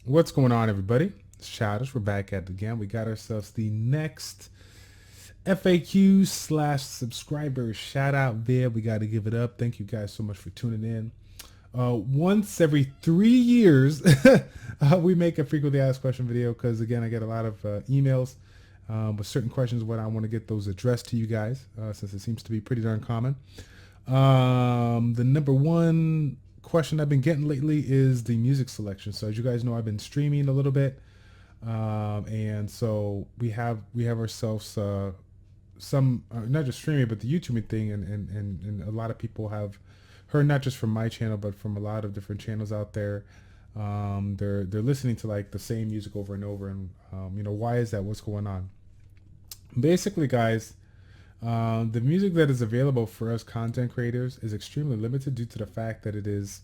What's going on, everybody? It's Childish. We're back at it again. We got ourselves the next FAQ slash subscriber shout out vid. We got to give it up. Thank you guys so much for tuning in. Once every 3 years, we make a frequently asked question video because, again, I get a lot of emails with certain questions when I want to get those addressed to you guys since it seems to be pretty darn common. The number one question I've been getting lately is the music selection. So as you guys know, I've been streaming a little bit, and so we have ourselves some not just streaming but the YouTubing thing, and a lot of people have heard not just from my channel but from a lot of different channels out there. They're listening to like the same music over and over, and why is that? What's going on? Basically, guys, the music that is available for us content creators is extremely limited due to the fact that it is,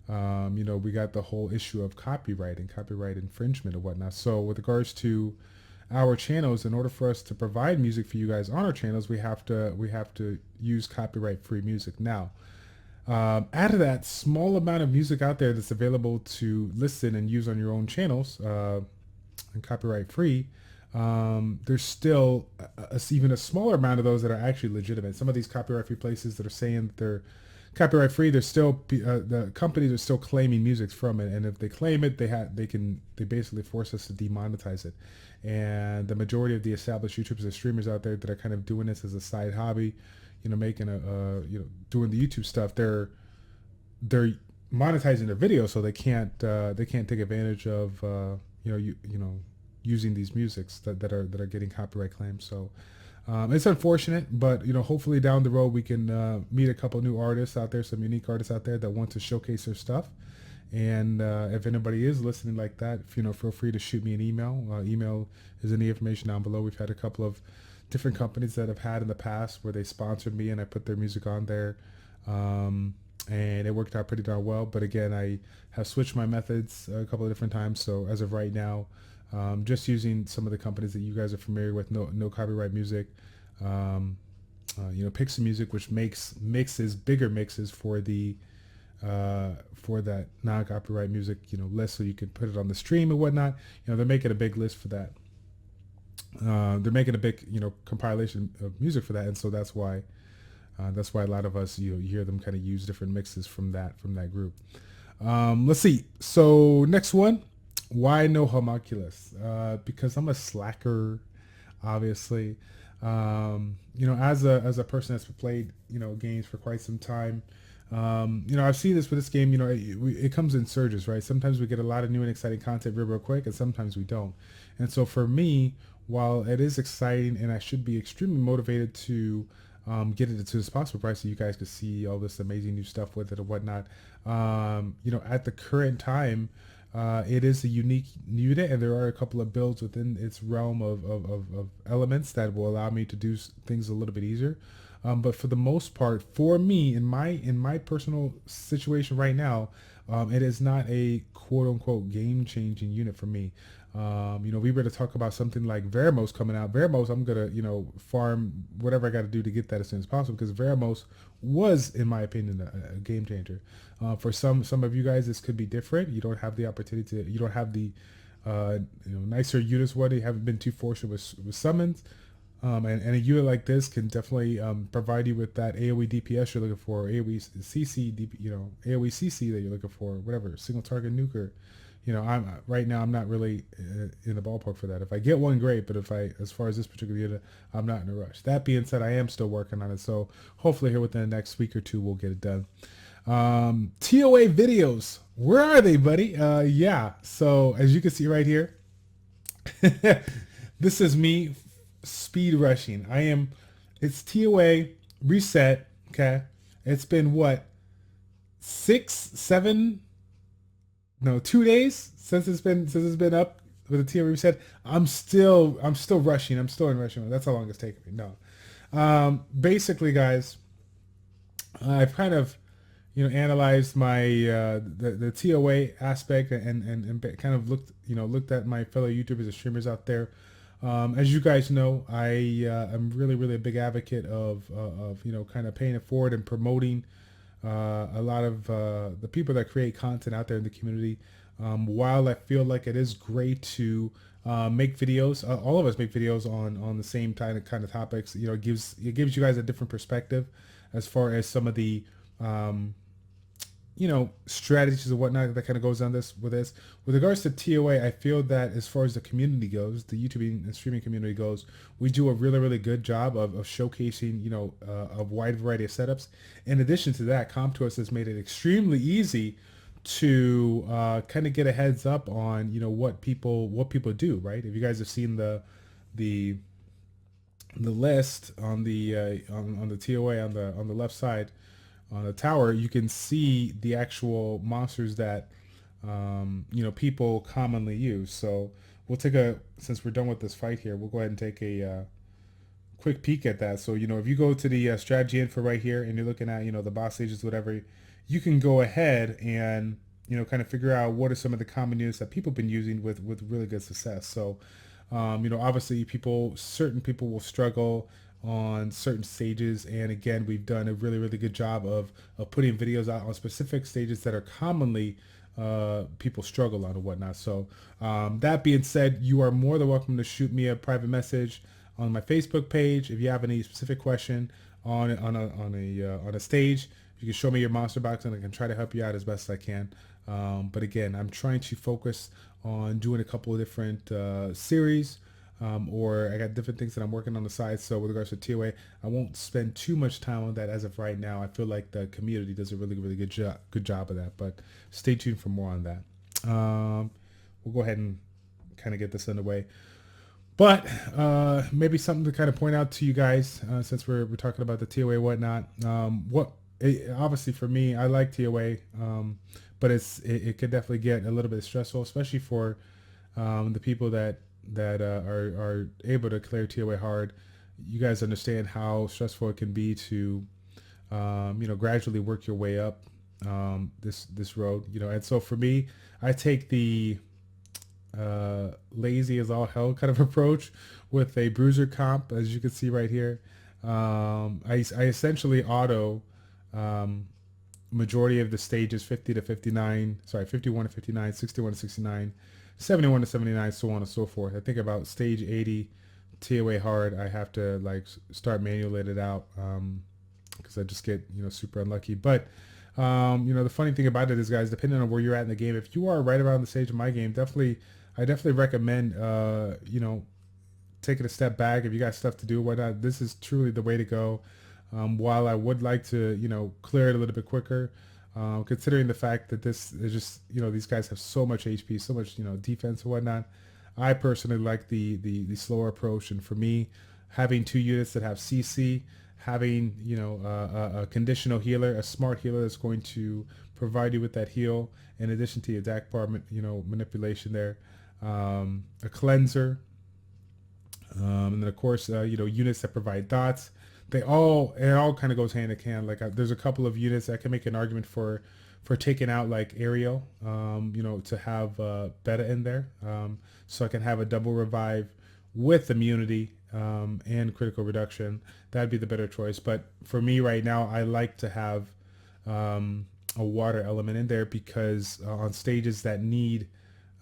we got the whole issue of copyright and copyright infringement and whatnot. So with regards to our channels, in order for us to provide music for you guys on our channels, we have to use copyright free music. Now, out of that small amount of music out there that's available to listen and use on your own channels, and copyright free, there's still even a smaller amount of those that are actually legitimate. Some of these copyright free places that are saying that they're copyright free, they're still the companies are still claiming music from it, and if they claim it, they basically force us to demonetize it. And the majority of the established YouTubers and streamers out there that are kind of doing this as a side hobby, making doing the YouTube stuff, they're monetizing their videos, so they can't take advantage of using these musics that are getting copyright claims. So it's unfortunate, but hopefully down the road we can meet a couple new artists out there, some unique artists out there that want to showcase their stuff. And if anybody is listening like that, feel free to shoot me an email. Email is in the information down below. We've had a couple of different companies that have had in the past where they sponsored me and I put their music on there. And it worked out pretty darn well. But again, I have switched my methods a couple of different times. So as of right now, just using some of the companies that you guys are familiar with, no copyright music. Pixie Music, which makes bigger mixes for the for that non-copyright music, list, so you can put it on the stream and whatnot. They're making a big list for that. They're making a big compilation of music for that, and so that's why a lot of us you hear them kind of use different mixes from that group. Let's see. So next one, why no homunculus? Because I'm a slacker, obviously. As a person that's played games for quite some time. I've seen this with this game. It comes in surges, right? Sometimes we get a lot of new and exciting content real quick, and sometimes we don't. And so for me, while it is exciting and I should be extremely motivated to get it to this possible price so you guys could see all this amazing new stuff with it and whatnot, at the current time, it is a unique unit, and there are a couple of builds within its realm of elements that will allow me to do things a little bit easier. But for the most part, for me, in my personal situation right now, it is not a quote unquote game changing unit for me. We were to talk about something like Veramos coming out. Veramos, I'm gonna farm whatever I got to do to get that as soon as possible, because Veramos was, in my opinion, a game changer. For some of you guys, this could be different. You don't have the opportunity to. You don't have the nicer units. You haven't been too fortunate with summons. And a unit like this can definitely provide you with that AoE DPS you're looking for, AoE CC, AoE CC that you're looking for, whatever, single target nuker. Right now I'm not really in the ballpark for that. If I get one, great, but as far as this particular unit, I'm not in a rush. That being said, I am still working on it, so hopefully here within the next week or two we'll get it done. TOA videos, where are they, buddy? Yeah, so as you can see right here, this is me speed rushing. It's TOA reset. Okay, it's been what, 2 days since it's been up with the TOA reset. I'm still rushing. I'm still in rushing mode. That's how long it's taken me. No, basically, guys, I've kind of analyzed my the TOA aspect and kind of looked at my fellow YouTubers and streamers out there. As you guys know, I am really a big advocate of kind of paying it forward and promoting a lot of the people that create content out there in the community. While I feel like it is great to make videos, all of us make videos on the same kind of topics. You know, it gives you guys a different perspective as far as some of the um, strategies and whatnot that kind of goes on this. With regards to TOA, I feel that as far as the community goes, the YouTube and streaming community goes, we do a really, really good job of showcasing, a wide variety of setups. In addition to that, CompToUS has made it extremely easy to kind of get a heads up on, what people do, right? If you guys have seen the the list on the TOA on the left side, on the tower, you can see the actual monsters that people commonly use. So since we're done with this fight here, we'll go ahead and take a quick peek at that. So if you go to the strategy info right here and you're looking at the boss stages, whatever, you can go ahead and kind of figure out what are some of the common units that people have been using with really good success. So obviously certain people will struggle on certain stages, and again, we've done a really, really good job of putting videos out on specific stages that are commonly people struggle on and whatnot. So that being said, you are more than welcome to shoot me a private message on my Facebook page if you have any specific question on a stage. You can show me your monster box and I can try to help you out as best as I can. But again, I'm trying to focus on doing a couple of different series, or I got different things that I'm working on the side. So with regards to TOA, I won't spend too much time on that as of right now. I feel like the community does a really, really good job of that. But stay tuned for more on that. We'll go ahead and kind of get this underway. But maybe something to kind of point out to you guys, since we're talking about the TOA and whatnot. Obviously for me, I like TOA, but it could definitely get a little bit stressful, especially for the people that are able to clear TOA hard. You guys understand how stressful it can be to gradually work your way up this road. And so for me, I take the lazy as all hell kind of approach with a bruiser comp, as you can see right here. I essentially auto majority of the stages, 50 to 59, sorry, 51 to 59, 61 to 69, 71 to 79, so on and so forth. I think about stage 80 TOA hard, I have to start manually it out because I just get super unlucky. But the funny thing about it is, guys, depending on where you're at in the game, if you are right around the stage of my game, I definitely recommend taking a step back. If you got stuff to do, whatnot, this is truly the way to go. While I would like to clear it a little bit quicker, considering the fact that this is just these guys have so much HP, so much defense and whatnot, I personally like the slower approach. And for me, having two units that have CC, having a conditional healer, a smart healer that's going to provide you with that heal in addition to your DAC bar manipulation there, a cleanser, and then of course units that provide dots. It all kind of goes hand in hand. There's a couple of units that can make an argument for taking out Ariel, to have Beta in there, so I can have a double revive with immunity and critical reduction. That'd be the better choice. But for me right now, I like to have a water element in there because on stages that need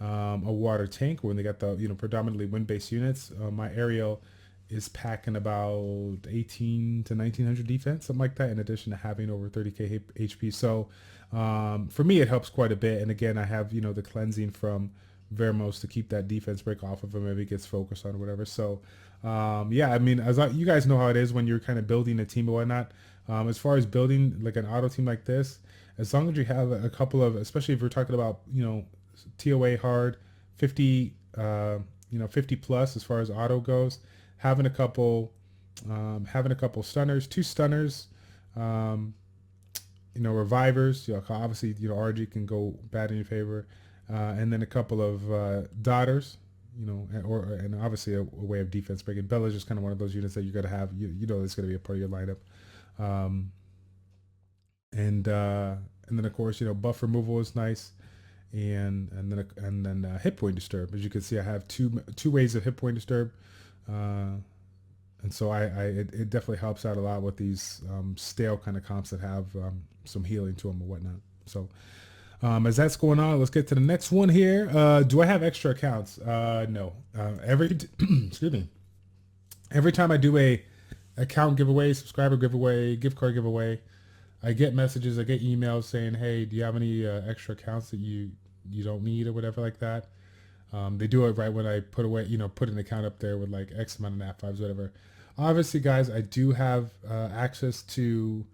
a water tank, when they got the predominantly wind-based units, my Ariel is packing about 18 to 1900 defense, something like that, in addition to having over 30k HP. So for me, it helps quite a bit. And again, I have the cleansing from Vermos to keep that defense break off of him if he gets focused on or whatever. So yeah, I mean, you guys know how it is when you're kind of building a team or whatnot. As far as building an auto team like this, as long as you have a couple of, especially if we're talking about TOA hard 50 50 plus as far as auto goes, having a couple stunners, two stunners, revivers, obviously RG can go bad in your favor, and then a couple of daughters, and obviously a way of defense breaking. Bella's just kind of one of those units that you're gonna have, it's gonna be a part of your lineup, and then of course buff removal is nice, and then hit point disturb. As you can see, I have two ways of hit point disturb. And so it definitely helps out a lot with these stale kind of comps that have some healing to them or whatnot. So as that's going on, let's get to the next one here. Do I have extra accounts? No. Excuse me. Every time I do a account giveaway, subscriber giveaway, gift card giveaway, I get messages, I get emails saying, "Hey, do you have any extra accounts that you don't need or whatever like that?" They do it right when I put away, put an account up there with like X amount of nat5s, whatever. Obviously, guys, I do have access to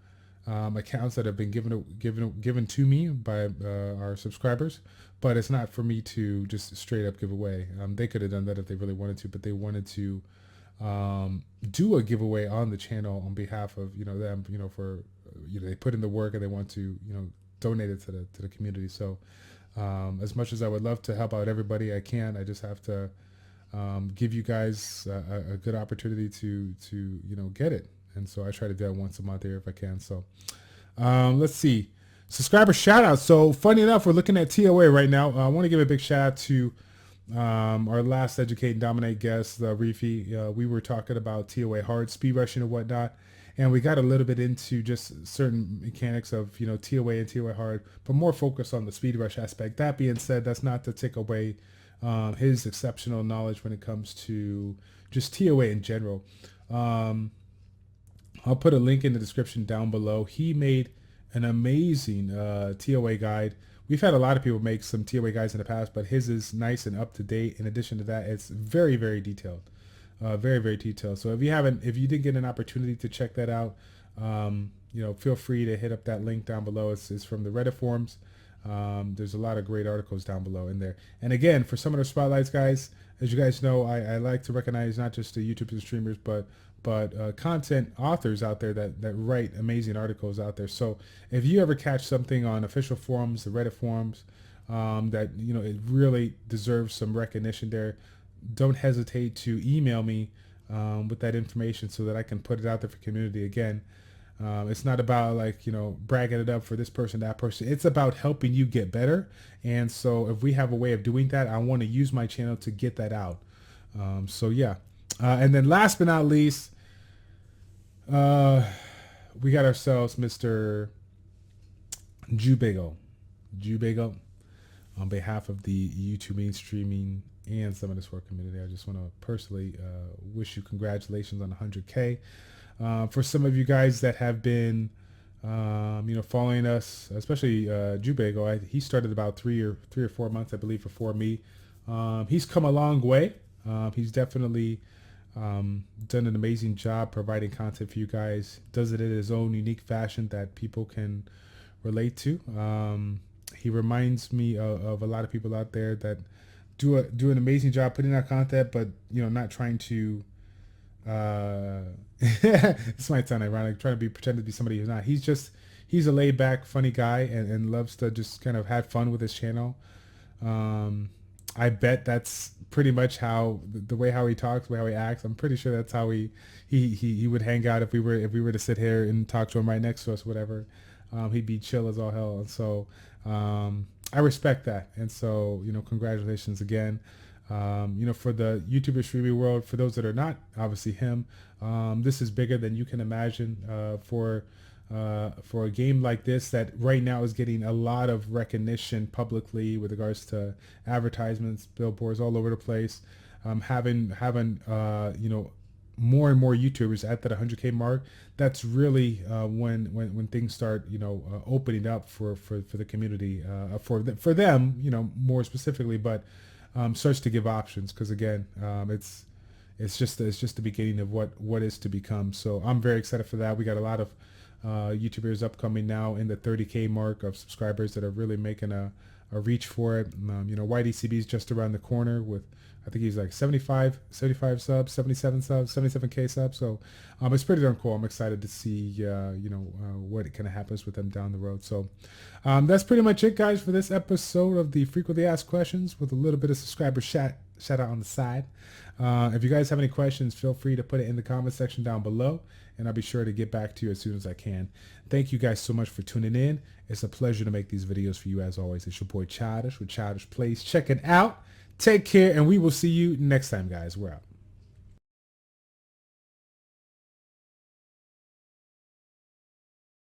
accounts that have been given to me by our subscribers, but it's not for me to just straight up give away. They could have done that if they really wanted to, but they wanted to do a giveaway on the channel on behalf of them, for they put in the work and they want to donate it to the community. So as much as I would love to help out everybody, I can't. I just have to give you guys a good opportunity to get it. And so I try to do that once a month here if I can. So let's see. Subscriber shout out. So funny enough, we're looking at TOA right now. I want to give a big shout out to our last Educate and Dominate guest, Reefy. We were talking about TOA hard, speed rushing and whatnot. And we got a little bit into just certain mechanics of, TOA and TOA hard, but more focused on the speed rush aspect. That being said, that's not to take away his exceptional knowledge when it comes to just TOA in general. I'll put a link in the description down below. He made an amazing TOA guide. We've had a lot of people make some TOA guides in the past, but his is nice and up to date. In addition to that, it's very, very detailed. Very, very detailed. So if you didn't get an opportunity to check that out, feel free to hit up that link down below. It's from the Reddit forums. There's a lot of great articles down below in there. And again, for some of the spotlights, guys, as you guys know, I like to recognize not just the YouTubers and streamers, but content authors out there that write amazing articles out there. So if you ever catch something on official forums, the Reddit forums, that it really deserves some recognition there, don't hesitate to email me with that information so that I can put it out there for community. Again, it's not about bragging it up for this person, that person. It's about helping you get better. And so if we have a way of doing that, I want to use my channel to get that out. So yeah. And then last but not least, we got ourselves Mr. Jubagel. On behalf of the YouTube streaming and some of the sport community, I just want to personally wish you congratulations on 100K. For some of you guys that have been, following us, especially Jubagel, he started about 3 or 4 months, I believe, before me. He's come a long way. He's definitely done an amazing job providing content for you guys. Does it in his own unique fashion that people can relate to. He reminds me of a lot of people out there that do an amazing job putting out content, but not trying to this might sound ironic, trying to pretend to be somebody who's not. He's a laid back, funny guy and loves to just kind of have fun with his channel. I bet that's pretty much how the way how he talks, the way how he acts. I'm pretty sure that's how he would hang out if we were to sit here and talk to him right next to us, whatever. He'd be chill as all hell. And so I respect that. And so, congratulations again. For the YouTuber streaming world, for those that are not obviously him, this is bigger than you can imagine. For a game like this that right now is getting a lot of recognition publicly with regards to advertisements, billboards all over the place, having more and more YouTubers at that 100K mark. That's really when things start opening up for the community, for them more specifically, but starts to give options, because again, it's just the beginning of what is to become. So I'm very excited for that. We got a lot of YouTubers upcoming now in the 30K mark of subscribers that are really making a reach for it. YDCB is just around the corner with, I think he's like 75 subs, 77 subs, 77K subs. So it's pretty darn cool. I'm excited to see what kind of happens with them down the road. So that's pretty much it, guys, for this episode of the Frequently Asked Questions with a little bit of subscriber shout out on the side. If you guys have any questions, feel free to put it in the comment section down below, and I'll be sure to get back to you as soon as I can. Thank you guys so much for tuning in. It's a pleasure to make these videos for you as always. It's your boy Childish with ChildishPlays. Check it out. Take care, and we will see you next time, guys. We're out.